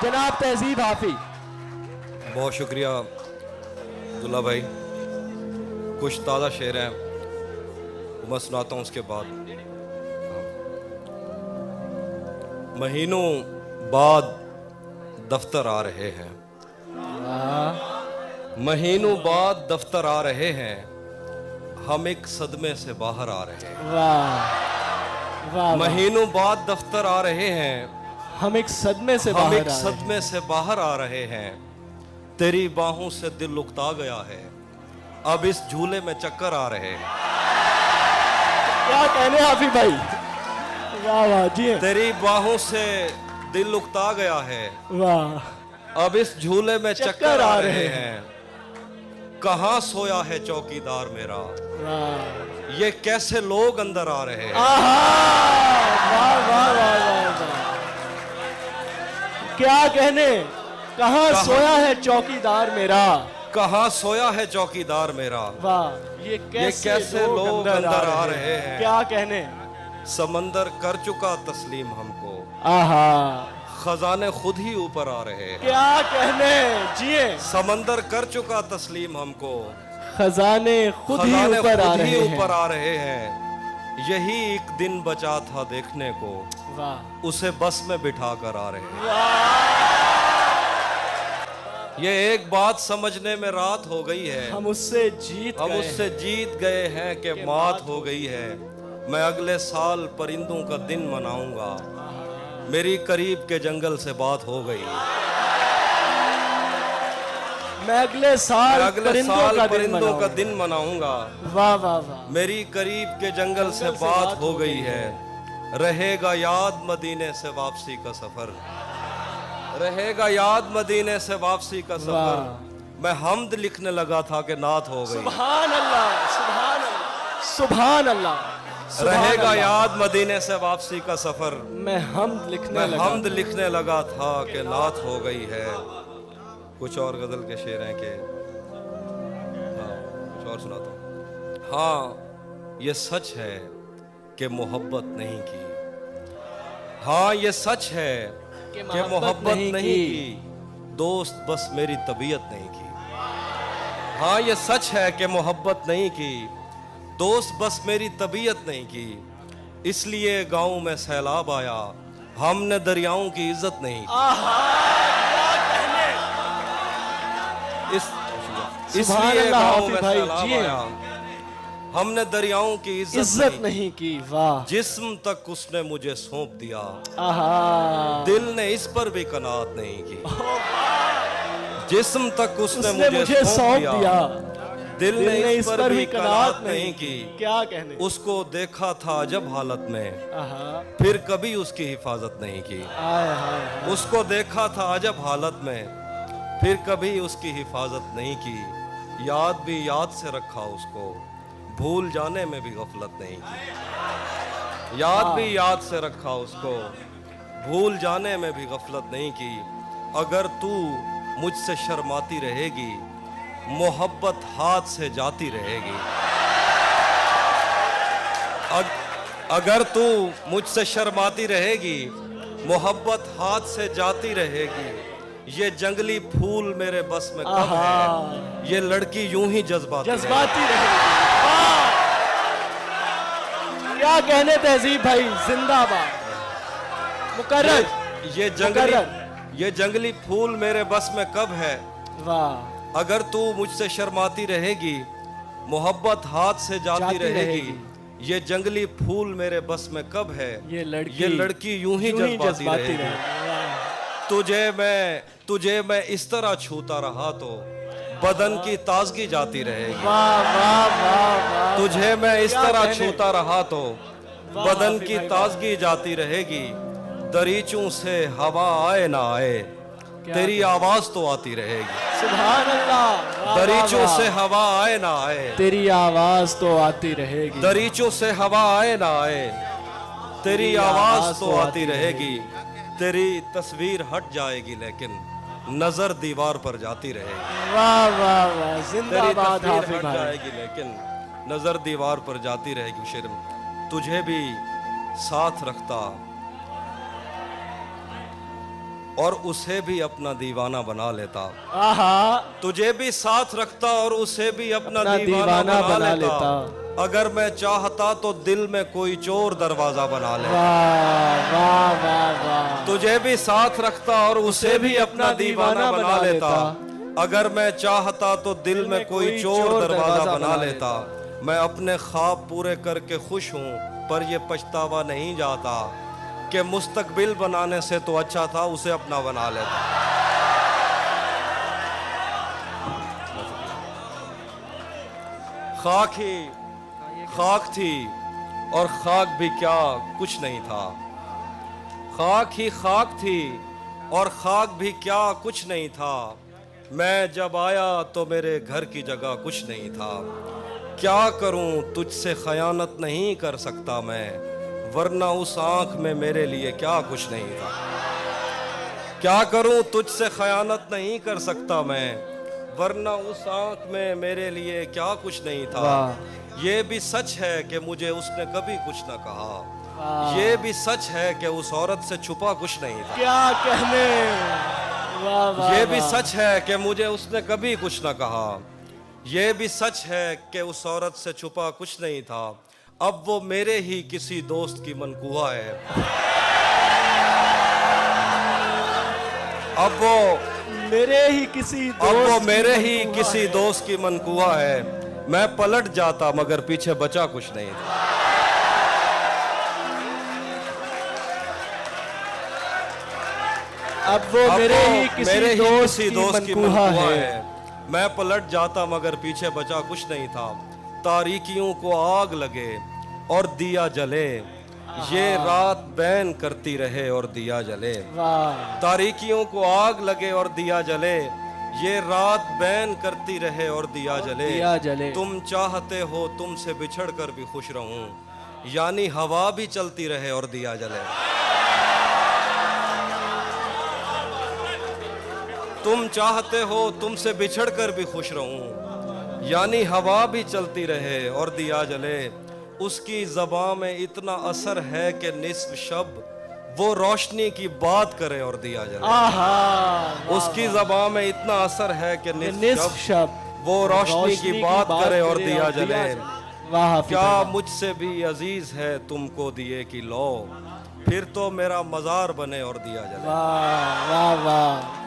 जनाब तहजीब हाफी। बहुत शुक्रिया अब्दुल्ला भाई। कुछ ताज़ा शेर हैं वो मैं सुनाता हूँ उसके बाद। महीनों बाद दफ्तर आ रहे हैं, महीनों बाद दफ्तर आ रहे हैं, हम एक सदमे से बाहर आ रहे हैं। वाह वाह, महीनों बाद दफ्तर आ रहे हैं, हम एक सदमे से हम बाहर एक आ रहे हैं। सदमे से बाहर आ रहे हैं। तेरी बाहों से दिल उकता गया है, अब इस झूले में चक्कर आ रहे हैं। क्या कहने हाफी भाई, वाह वाह जी, तेरी बाहों से दिल उकता गया है, वाह। अब इस झूले में चक्कर आ रहे हैं। कहाँ सोया है चौकीदार मेरा, वाह ये कैसे लोग अंदर आ रहे हैं। आहा, वाह वाह वाह वाह वाह। क्या कहने, कहाँ सोया है चौकीदार मेरा, कहाँ सोया है चौकीदार मेरा, वाह। ये कैसे लोग अंदर आ रहे हैं। क्या कहने, समंदर कर चुका तस्लीम हमको, आहा, खजाने खुद ही ऊपर आ रहे हैं। क्या कहने जिए, समंदर कर चुका तस्लीम हमको, खजाने खुद ही खजाने ऊपर आ खुद रहे ही हैं। ऊपर आ रहे हैं। यही एक दिन बचा था देखने को, वाह उसे बस में बिठा कर आ रहे हैं। वाह। ये एक बात समझने में रात हो गई है, हम उससे जीत हम गए उससे हैं। जीत गए हैं कि मात हो गई है। मैं अगले साल परिंदों का दिन मनाऊंगा, मेरी करीब के जंगल से बात हो गई। मैं अगले साल परिंदों का दिन मनाऊंगा, वाह वाह वाह। मेरी करीब के जंगल से बात हो गई है। रहेगा याद मदीने से वापसी का सफर, रहेगा याद मदीने से वापसी का सफर। मैं हमद लिखने लगा था कि नात हो गई। सुभान अल्लाह, सुभान अल्लाह, सुभान अल्लाह। रहेगा याद मदीने से वापसी का सफर, मैं हमद लिखने मैं लगा हमद लिखने लगा था कि नात हो गई है। कुछ और गजल के शेर हैं कि हाँ, कुछ और सुनाता हूँ। हाँ ये सच है कि मोहब्बत नहीं की, हाँ ये सच है कि मोहब्बत नहीं की, दोस्त बस मेरी तबीयत नहीं की। हाँ ये सच है कि मोहब्बत नहीं की, दोस्त बस मेरी तबीयत नहीं की। इसलिए गांव में सैलाब आया, हमने दरियाओं की इज्जत नहीं की। इसलिए गांव में सैलाब आया, हमने दरियाओं की इज्जत नहीं की। वाह। जिस्म तक उसने मुझे सौंप दिया, आहा, दिल ने इस पर भी कनात नहीं की। जिस्म तक उसने मुझे सौंप दिया, दिल ने इस पर भी कनात नहीं की। क्या कहने, उसको देखा था जब हालत में, आहा, फिर कभी उसकी हिफाजत नहीं की। हाय हाय हाय। उसको देखा था जब हालत में, फिर कभी उसकी हिफाजत नहीं की। याद भी याद से रखा उसको, भूल जाने में भी गफलत नहीं की। याद भी याद से रखा उसको, भूल जाने में भी गफलत नहीं की। अगर तू मुझसे शर्माती रहेगी, मोहब्बत हाथ से जाती रहेगी। अगर तू मुझसे शर्माती रहेगी, मोहब्बत हाथ से जाती रहेगी। ये जंगली फूल मेरे बस में कब है, ये लड़की यूं ही जज्बाती रहेगी। क्या कहने तहजीब भाई, जिंदाबाद, मुकर्रर। ये जंगली फूल मेरे बस में कब है, वाह। अगर तू मुझसे शर्माती रहेगी, मोहब्बत हाथ से जाती रहेगी। ये जंगली फूल मेरे बस में कब है, ये लड़की यूं ही जज्बाती रहेगी। तुझे मैं इस तरह छूता रहा तो बदन की ताजगी जाती रहेगी। वाह वाह वाह वाह। तुझे मैं इस तरह छूता रहा तो बदन की ताजगी जाती रहेगी। दरीचों से हवा आए ना आए, तेरी आवाज तो आती रहेगी। सुभान अल्लाह। दरीचों से हवा आए ना आए, तेरी आवाज तो आती रहेगी। दरीचों से हवा आए ना आए, तेरी आवाज तो आती रहेगी। तेरी तस्वीर हट जाएगी लेकिन नजर दीवार पर जाती रहेगी। वाह वाह वाह, जिंदाबाद तेरी हाफिज तस्वीर हट भाई। जाएगी लेकिन नजर दीवार पर जाती रहेगी। शेर तुझे भी साथ रखता और उसे भी अपना दीवाना बना लेता। आहा तुझे भी साथ रखता और उसे भी अपना अपना दीवाना बना लेता। अगर मैं चाहता तो दिल में कोई चोर दरवाजा बना लेता। वाह वाह वाह वाह। तुझे भी साथ रखता और उसे भी अपना दीवाना बना लेता। अगर मैं चाहता तो दिल में कोई चोर दरवाजा बना लेता। मैं अपने ख्वाब पूरे करके खुश हूँ, पर ये पछतावा नहीं जाता कि मुस्तकबिल बनाने से तो अच्छा था उसे अपना बना लेता। खाक ही खाक थी और खाक भी क्या कुछ नहीं था। खाक ही खाक थी और खाक भी क्या कुछ नहीं था। मैं जब आया तो मेरे घर की जगह कुछ नहीं था। क्या करूं तुझसे खयानत नहीं कर सकता मैं, वरना उस आंख में मेरे लिए क्या कुछ नहीं था। क्या करूं तुझसे खयानत नहीं कर सकता मैं, वरना उस आंख में मेरे लिए क्या कुछ नहीं था। ये भी सच है कि मुझे उसने कभी कुछ न कहा। ये भी सच है कि उस औरत से छुपा कुछ नहीं था। क्या कहने। वाह वाह। ये भी सच है कि मुझे उसने कभी कुछ न कहा। ये भी सच है कि उस औरत से छुपा कुछ नहीं था। अब वो मेरे ही किसी दोस्त की मनकूहा है। अब वो मेरे ही किसी दोस्त की मनकूहा है। मैं पलट जाता मगर पीछे बचा कुछ नहीं था। अब वो मेरे ही किसी दोस्त की मनकूहा है। मैं पलट जाता मगर पीछे बचा कुछ नहीं था। तारीकियों को आग लगे और दिया जले, ये रात बैन करती रहे और दिया जले। तारीकियों को आग लगे और दिया जले, ये रात बैन करती रहे और दिया जले। तुम चाहते हो तुमसे बिछड़ कर भी खुश रहूं, यानी हवा भी चलती रहे और दिया जले। तुम चाहते हो तुमसे बिछड़ कर भी खुश रहूं, यानी हवा भी चलती रहे और दिया जले। उसकी ज़बां में इतना असर है कि निस्फ शब वो रोशनी की बात करे और दिया जले। उसकी ज़बां में इतना असर है कि निस्फ शब वो रोशनी की बात करे और दिया जले। क्या मुझसे भी अजीज है तुमको दिए कि लो, फिर तो मेरा मज़ार बने और दिया जले। वाह वाह वाह।